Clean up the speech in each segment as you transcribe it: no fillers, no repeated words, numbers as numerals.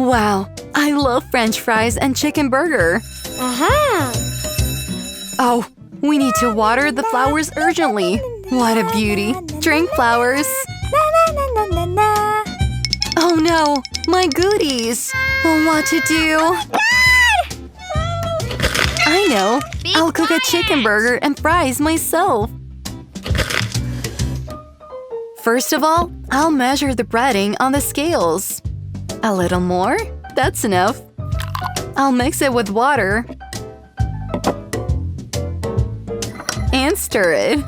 Wow, I love French fries and chicken burger. Oh, we need to water the flowers urgently. What a beauty. Drink flowers. Oh no, my goodies. Well, what to do? I know. I'll cook a chicken burger and fries myself. First of all, I'll measure the breading on the scales. A little more? That's enough. I'll mix it with water and stir it.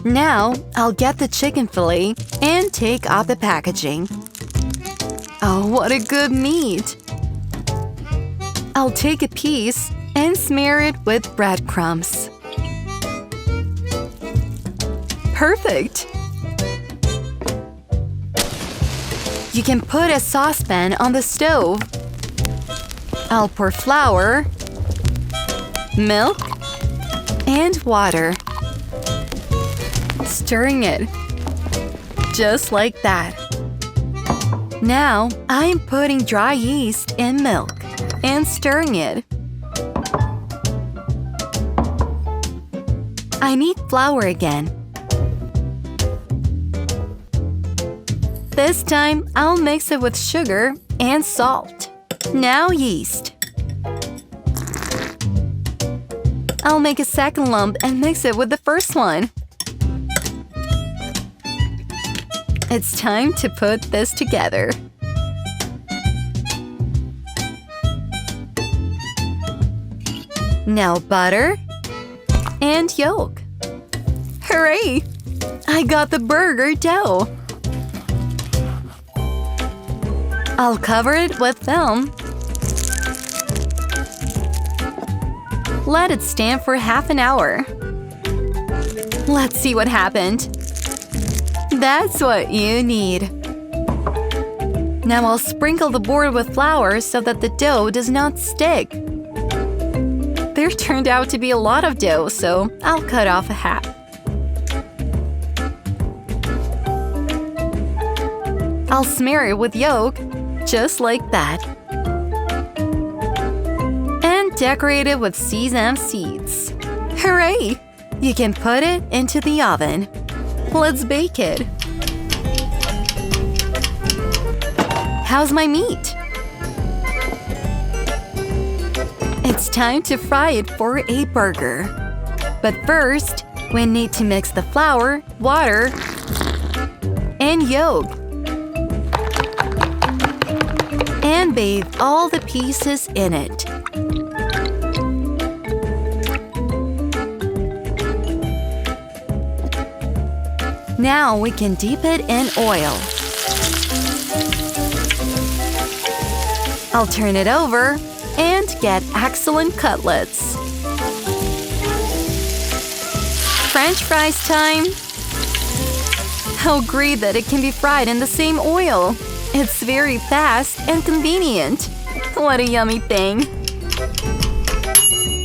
Now, I'll get the chicken fillet and take off the packaging. Oh, what a good meat! I'll take a piece and smear it with breadcrumbs. Perfect! You can put a saucepan on the stove. I'll pour flour, milk, and water. Stirring it. Just like that. Now, I'm putting dry yeast in milk and stirring it. I need flour again. This time, I'll mix it with sugar and salt. Now yeast. I'll make a second lump and mix it with the first one. It's time to put this together. Now butter and yolk. Hooray! I got the burger dough. I'll cover it with film. Let it stand for half an hour. Let's see what happened. That's what you need. Now I'll sprinkle the board with flour so that the dough does not stick. There turned out to be a lot of dough, so I'll cut off a half. I'll smear it with yolk, just like that. And decorate it with sesame seeds. Hooray! You can put it into the oven. Let's bake it. How's my meat? It's time to fry it for a burger. But first, we need to mix the flour, water, and yolk. And bathe all the pieces in it. Now we can dip it in oil. I'll turn it over and get excellent cutlets. French fries time! How great that it can be fried in the same oil! It's very fast and convenient. What a yummy thing!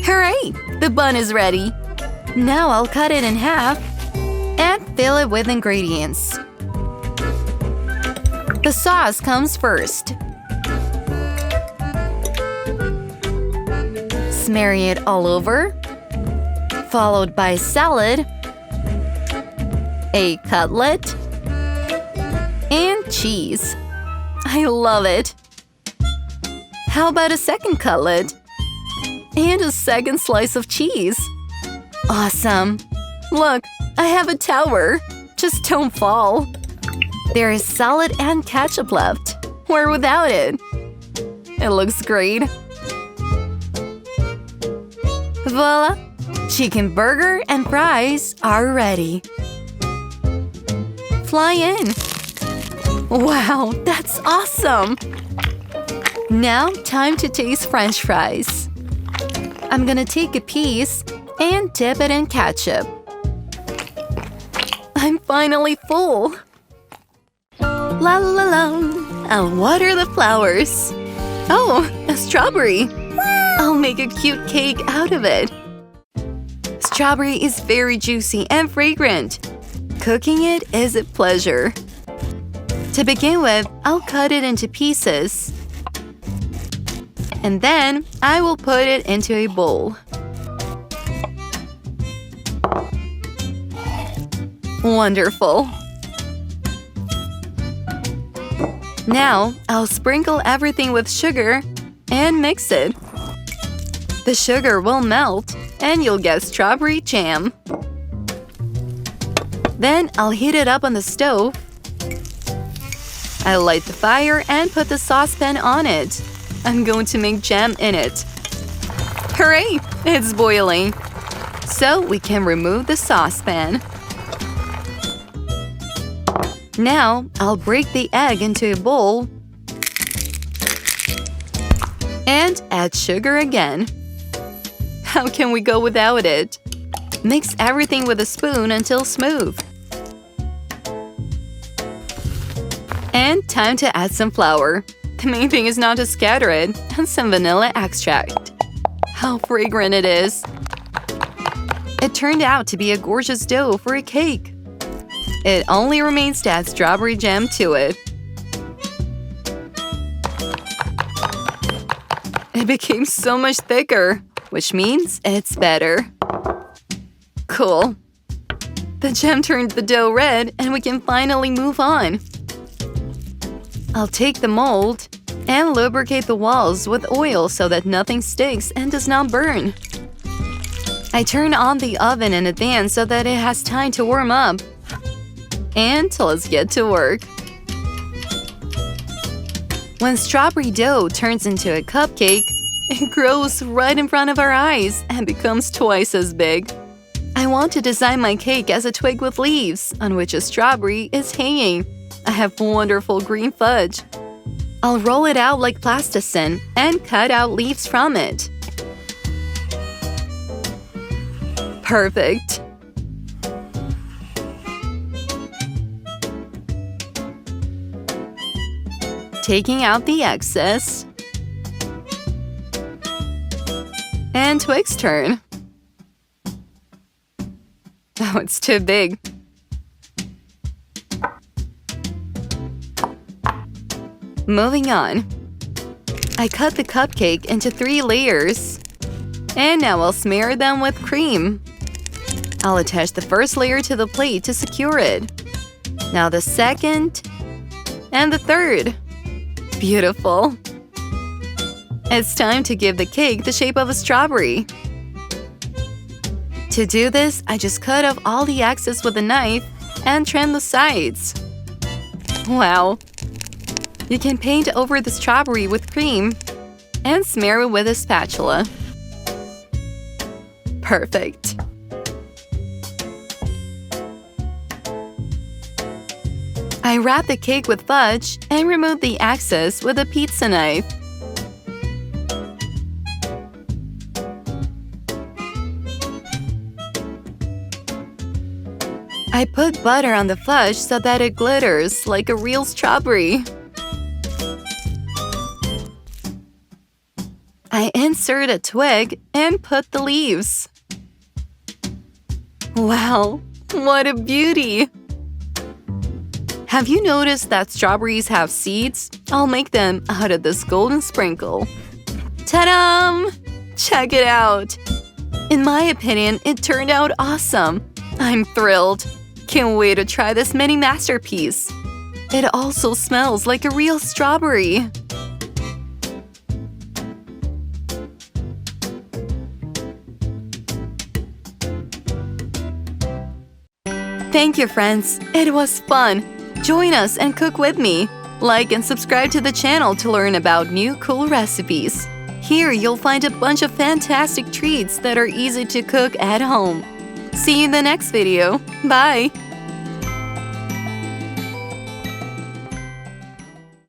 Hooray! The bun is ready. Now I'll cut it in half and fill it with ingredients. The sauce comes first. Smear it all over, followed by salad, a cutlet, and cheese. I love it! How about a second cutlet? And a second slice of cheese. Awesome! Look, I have a tower. Just don't fall. There is salad and ketchup left. Where without it? It looks great. Voila! Chicken burger and fries are ready. Fly in. Wow, that's awesome! Now, time to taste French fries. I'm gonna take a piece and dip it in ketchup. I'm finally full! La la la! I'll water the flowers. Oh, a strawberry! I'll make a cute cake out of it. Strawberry is very juicy and fragrant. Cooking it is a pleasure. To begin with, I'll cut it into pieces. And then I will put it into a bowl. Wonderful! Now, I'll sprinkle everything with sugar and mix it. The sugar will melt and you'll get strawberry jam. Then I'll heat it up on the stove. I'll light the fire and put the saucepan on it. I'm going to make jam in it. Hooray! It's boiling. So we can remove the saucepan. Now, I'll break the egg into a bowl and add sugar again. How can we go without it? Mix everything with a spoon until smooth. And time to add some flour. The main thing is not to scatter it, and some vanilla extract. How fragrant it is! It turned out to be a gorgeous dough for a cake. It only remains to add strawberry jam to it. It became so much thicker, which means it's better. Cool. The jam turned the dough red and we can finally move on. I'll take the mold and lubricate the walls with oil so that nothing sticks and does not burn. I turn on the oven in advance so that it has time to warm up. And let's get to work. When strawberry dough turns into a cupcake, it grows right in front of our eyes and becomes twice as big. I want to design my cake as a twig with leaves, on which a strawberry is hanging. I have wonderful green fudge. I'll roll it out like plasticine and cut out leaves from it. Perfect! Taking out the excess. And Twig's turn. Oh, it's too big. Moving on. I cut the cupcake into 3 layers. And now I'll smear them with cream. I'll attach the first layer to the plate to secure it. Now the second and the third. Beautiful! It's time to give the cake the shape of a strawberry. To do this, I just cut off all the excess with a knife and trim the sides. Wow! You can paint over the strawberry with cream and smear it with a spatula. Perfect! I wrap the cake with fudge and remove the excess with a pizza knife. I put butter on the fudge so that it glitters like a real strawberry. I insert a twig and put the leaves. Wow, what a beauty! Have you noticed that strawberries have seeds? I'll make them out of this golden sprinkle. Ta-da! Check it out! In my opinion, it turned out awesome. I'm thrilled. Can't wait to try this mini masterpiece. It also smells like a real strawberry. Thank you, friends. It was fun. Join us and cook with me. Like and subscribe to the channel to learn about new cool recipes. Here you'll find a bunch of fantastic treats that are easy to cook at home. See you in the next video. Bye!